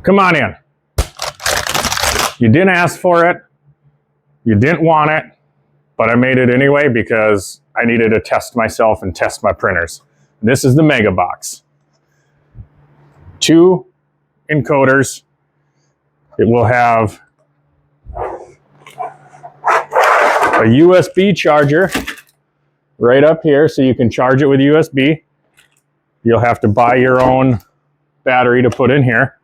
Come on in. You didn't ask for it. You didn't want it, but I made it anyway because I needed to test myself and test my printers. This is the Mega Box. 2 encoders. It will have a USB charger right up here, so you can charge it with USB. You'll have to buy your own battery to put in here.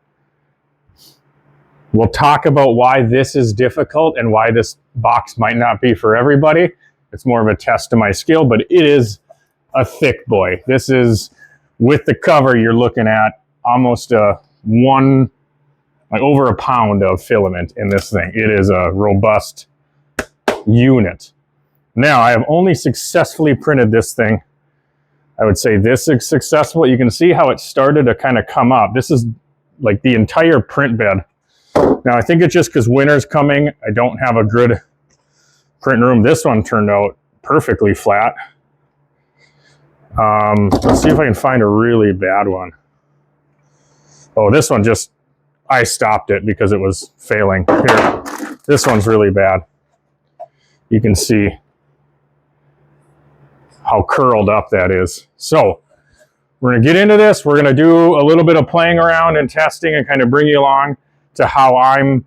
We'll talk about why this is difficult and why this box might not be for everybody. It's more of a test of my skill, but it is a thick boy. This is, with the cover, you're looking at almost like over a pound of filament in this thing. It is a robust unit. Now, I have only successfully printed this thing. I would say this is successful. You can see how it started to kind of come up. This is like the entire print bed. Now, I think it's just because winter's coming. I don't have a good print room. This one turned out perfectly flat. Let's see if I can find a really bad one. Oh, this one just, I stopped it because it was failing. Here, this one's really bad. You can see how curled up that is. So we're going to get into this. We're going to do a little bit of playing around and testing and kind of bring you along to how I'm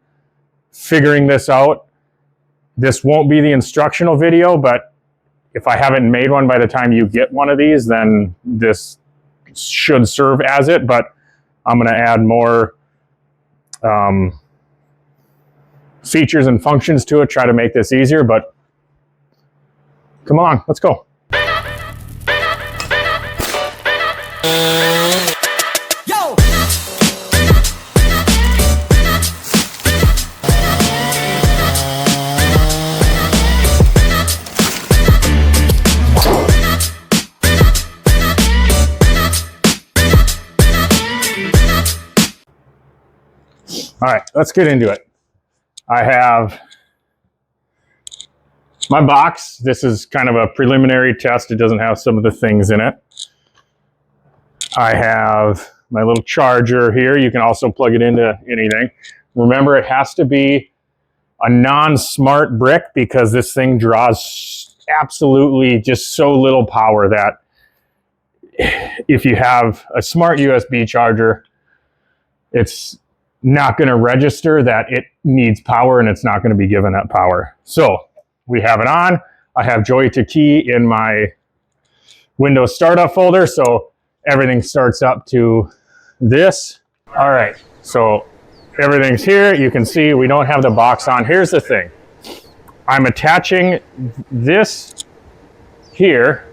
figuring this out. This won't be the instructional video, but if I haven't made one by the time you get one of these, then this should serve as it, but I'm going to add more features and functions to it, try to make this easier, but come on, let's go. All right, let's get into it. I have my box. This is kind of a preliminary test. It doesn't have some of the things in it. I have my little charger here. You can also plug it into anything. Remember, it has to be a non-smart brick because this thing draws absolutely just so little power that if you have a smart USB charger, it's not going to register that it needs power and it's not going to be given that power. So we have it on. I have JoyToKey in my Windows startup folder, so everything starts up to this. All right, so everything's here. You can see we don't have the box on. Here's the thing. I'm attaching this here.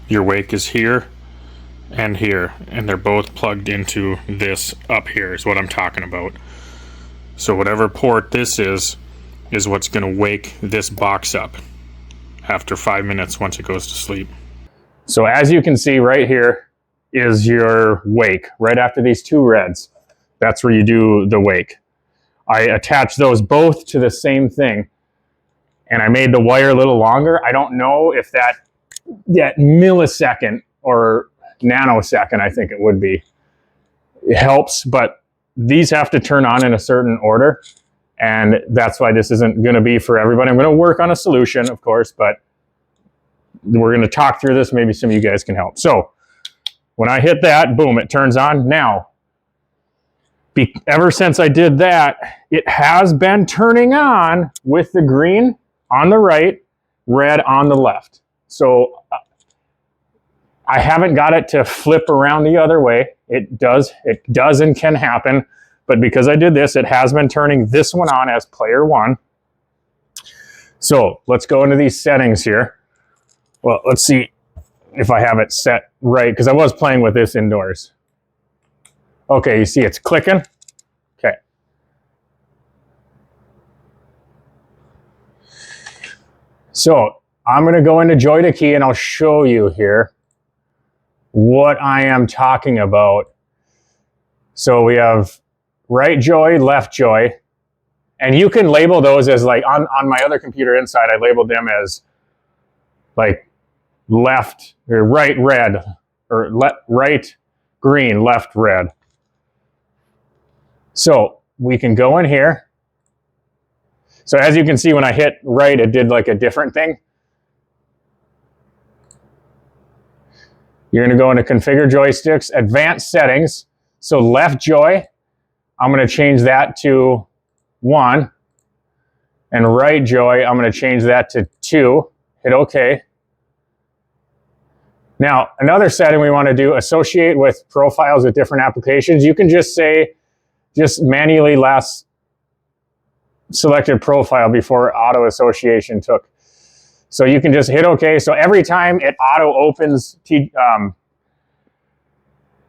Your wake is here and here, and they're both plugged into this up here is what I'm talking about. So whatever port this is what's going to wake this box up after 5 minutes once it goes to sleep. So as you can see right here is your wake, right after these 2 reds. That's where you do the wake. I attach those both to the same thing, and I made the wire a little longer. I don't know if that millisecond or nanosecond, I think it would be, it helps, but these have to turn on in a certain order, and that's why this isn't going to be for everybody. I'm going to work on a solution, of course, but we're going to talk through this. Maybe some of you guys can help. So when I hit that, boom, it turns on. Now, ever since I did that, it has been turning on with the green on the right, red on the left. So I haven't got it to flip around the other way. It does and can happen, but because I did this, it has been turning this one on as player 1. So let's go into these settings here. Well, let's see if I have it set right, because I was playing with this indoors. Okay, you see it's clicking. Okay. So I'm going to go into JoyToKey and I'll show you here what I am talking about. So we have right joy, left joy, and you can label those as like on my other computer inside, I labeled them as like left or right red, or right green, left red. So we can go in here. So as you can see, when I hit right, it did like a different thing. You're going to go into Configure Joysticks, Advanced Settings. So left joy, I'm going to change that to 1. And right joy, I'm going to change that to 2. Hit OK. Now, another setting we want to do, associate with profiles with different applications. You can just say, just manually last selected profile before auto association took. So you can just hit OK. So every time it auto opens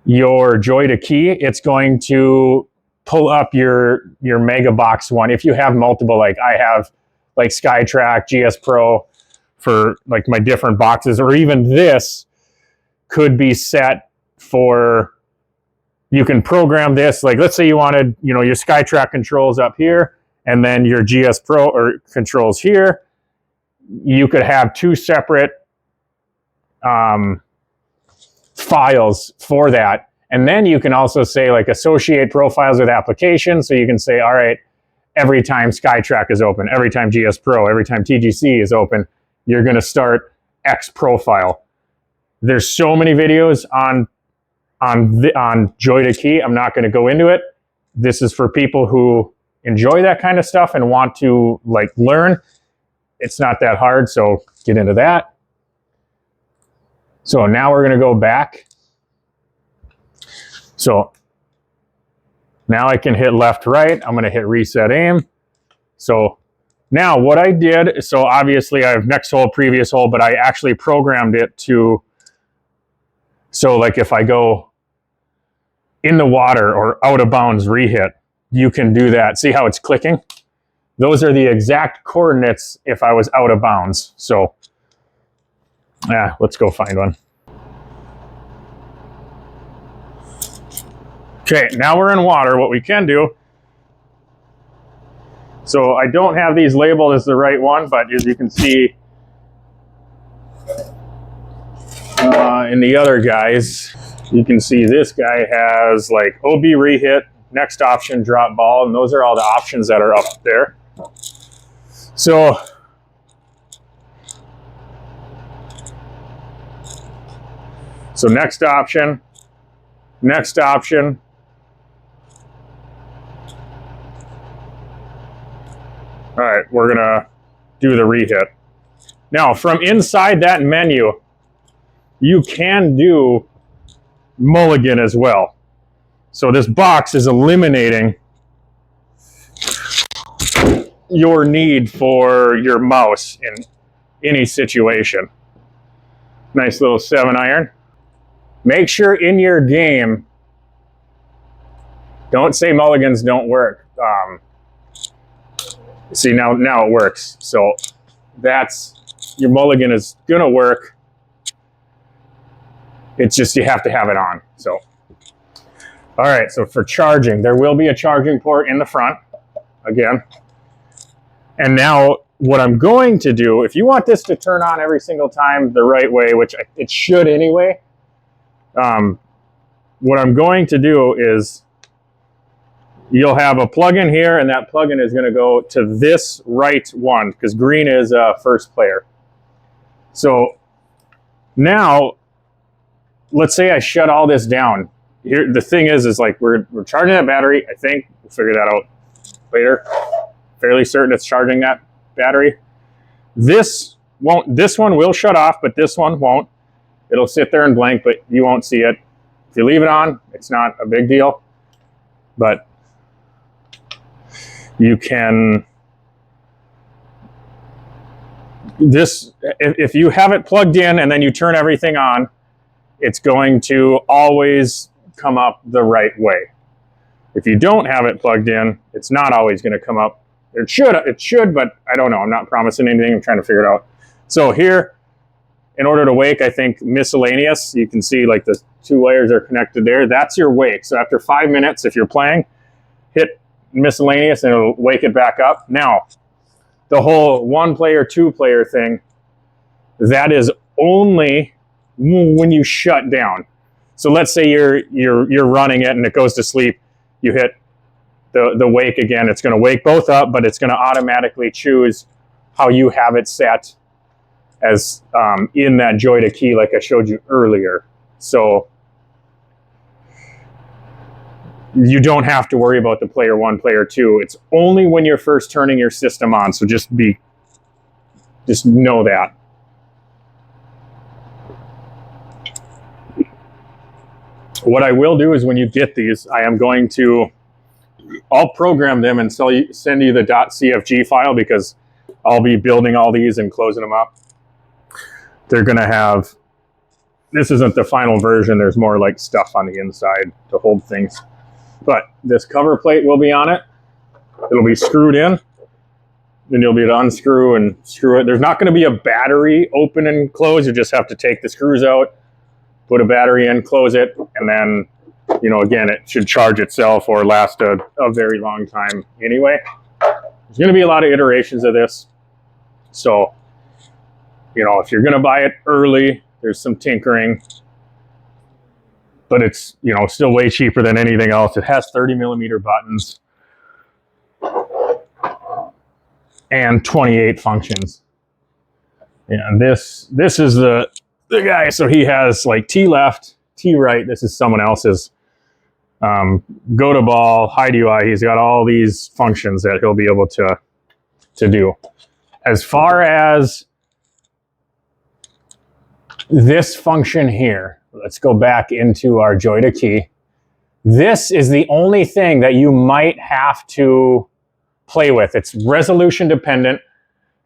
your JoyToKey, it's going to pull up your mega box one. If you have multiple, like I have like SkyTrack, GS Pro for like my different boxes, or even this could be set for, you can program this. Like let's say you wanted, you know, your SkyTrack controls up here and then your GS Pro or controls here. You could have 2 separate files for that. And then you can also say like associate profiles with applications. So you can say, all right, every time SkyTrack is open, every time GS Pro, every time TGC is open, you're going to start X profile. There's so many videos on JoyToKey. I'm not going to go into it. This is for people who enjoy that kind of stuff and want to like learn. It's not that hard, so get into that. So now we're going to go back. So now I can hit left, right. I'm going to hit reset aim. So now what I did, so obviously I have next hole, previous hole, but I actually programmed it to, so like if I go in the water or out of bounds rehit, you can do that. See how it's clicking? Those are the exact coordinates if I was out of bounds. So yeah, let's go find one. Okay, now we're in water. What we can do, so I don't have these labeled as the right one, but as you can see in the other guys, you can see this guy has like OB rehit, next option, drop ball, and those are all the options that are up there. So next option, next option. All right, we're gonna do the rehit. Now from inside that menu, you can do mulligan as well. So this box is eliminating your need for your mouse in any situation. Nice little 7-iron. Make sure in your game, don't say mulligans don't work. See, now it works. So that's, your mulligan is gonna work. It's just you have to have it on. So, all right, so for charging, there will be a charging port in the front, again. And now what I'm going to do, if you want this to turn on every single time the right way, which it should anyway, what I'm going to do is you'll have a plug-in here, and that plug-in is going to go to this right one, because green is first player. So now, let's say I shut all this down. Here, the thing is like we're charging that battery. I think we'll figure that out later. Fairly certain it's charging that battery. This won't. This one will shut off, but this one won't. It'll sit there and blank, but you won't see it. If you leave it on, it's not a big deal. But you can, if you have it plugged in and then you turn everything on, it's going to always come up the right way. If you don't have it plugged in, it's not always going to come up. It should, but I don't know. I'm not promising anything. I'm trying to figure it out. So here, in order to wake, I think miscellaneous, you can see like the 2 wires are connected there. That's your wake. So after 5 minutes, if you're playing, hit miscellaneous and it'll wake it back up. Now, the whole 1-player, 2-player thing, that is only when you shut down. So let's say you're running it and it goes to sleep. You hit the wake again. It's going to wake both up, but it's going to automatically choose how you have it set as in that JoyToKey like I showed you earlier. So you don't have to worry about the player 1, player 2. It's only when you're first turning your system on. So just know that. What I will do is when you get these, I'll program them and send you the .cfg file, because I'll be building all these and closing them up. They're going to have, this isn't the final version. There's more like stuff on the inside to hold things. But this cover plate will be on it. It'll be screwed in. Then you'll be able to unscrew and screw it. There's not going to be a battery open and close. You just have to take the screws out, put a battery in, close it, and then, you know, again, it should charge itself or last a very long time anyway. There's going to be a lot of iterations of this. So, you know, if you're going to buy it early, there's some tinkering. But it's, you know, still way cheaper than anything else. It has 30mm buttons and 28 functions. And this is the guy. So he has like T left, T right. This is someone else's. Go to ball, hide UI. He's got all these functions that he'll be able to do. As far as this function here, let's go back into our JoyToKey. This is the only thing that you might have to play with. It's resolution dependent.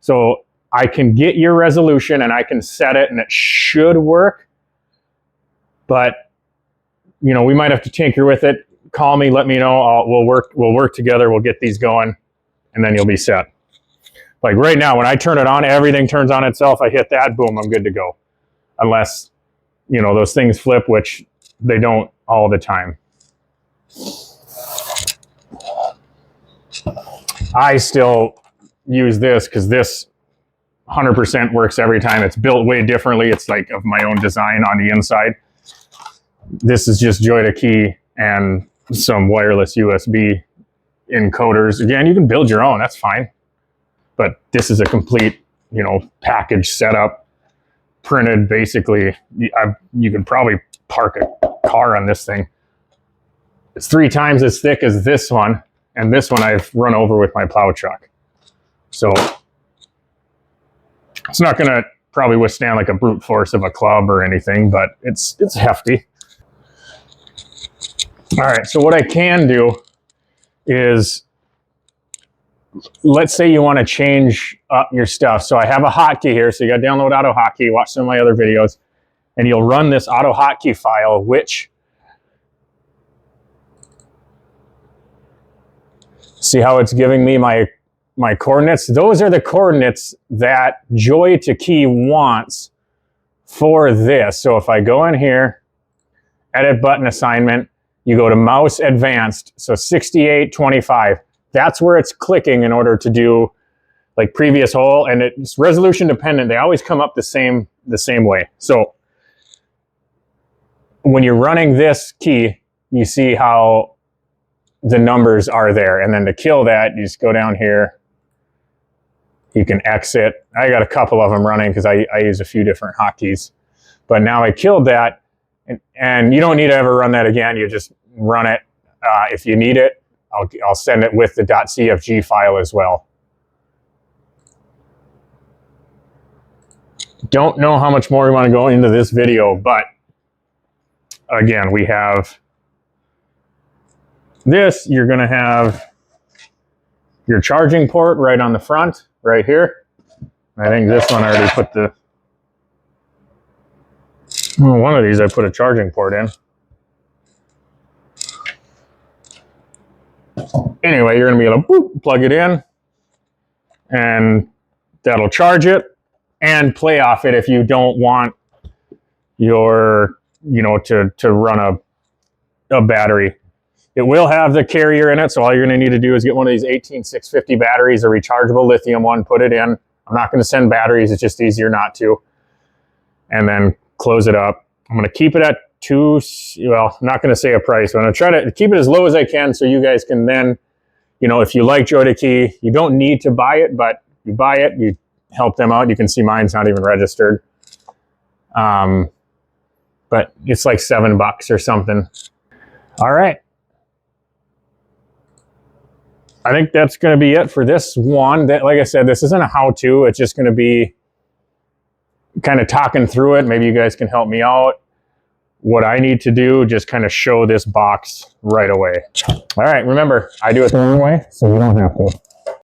So I can get your resolution and I can set it and it should work. But, you know, we might have to tinker with it. Call me, let me know. We'll work together. We'll get these going and then you'll be set. Like right now, when I turn it on, everything turns on itself. I hit that, boom, I'm good to go. Unless, you know, those things flip, which they don't all the time. I still use this because this 100% works every time. It's built way differently. It's like of my own design on the inside. This is just JoyToKey and some wireless USB encoders. Again, you can build your own, that's fine. But this is a complete, you know, package setup, printed basically. You could probably park a car on this thing. It's 3 times as thick as this one, and this one I've run over with my plow truck. So it's not going to probably withstand like a brute force of a club or anything, but it's hefty. All right, so what I can do is, let's say you want to change up your stuff. So I have a hotkey here, so you got to download AutoHotkey, watch some of my other videos, and you'll run this AutoHotkey file, which, see how it's giving me my coordinates? Those are the coordinates that JoyToKey wants for this. So if I go in here, edit button assignment, you go to mouse advanced, so 6825. That's where it's clicking in order to do like previous hole, and it's resolution dependent. They always come up the same way. So when you're running this key, you see how the numbers are there. And then to kill that, you just go down here. You can exit. I got a couple of them running because I use a few different hotkeys. But now I killed that, and you don't need to ever run that again. You just run it. If you need it, I'll send it with the .cfg file as well. Don't know how much more we want to go into this video, but again, we have this. You're going to have your charging port right on the front, right here. I think this one I already put one of these I put a charging port in. Anyway, you're going to be able to boop, plug it in, and that'll charge it and play off it if you don't want your, you know, to run a battery. It will have the carrier in it, so all you're going to need to do is get one of these 18650 batteries, a rechargeable lithium one, put it in. I'm not going to send batteries, it's just easier not to. And then close it up. I'm going to keep it at I'm not going to say a price, but I'm going to try to keep it as low as I can so you guys can then you know, if you like JoyToKey, you don't need to buy it, but you buy it, you help them out. You can see mine's not even registered. But it's like $7 or something. All right. I think that's going to be it for this one. That, like I said, this isn't a how-to. It's just going to be kind of talking through it. Maybe you guys can help me out. What I need to do, just kind of show this box right away. All right, remember, I do it the wrong way, so you don't have to.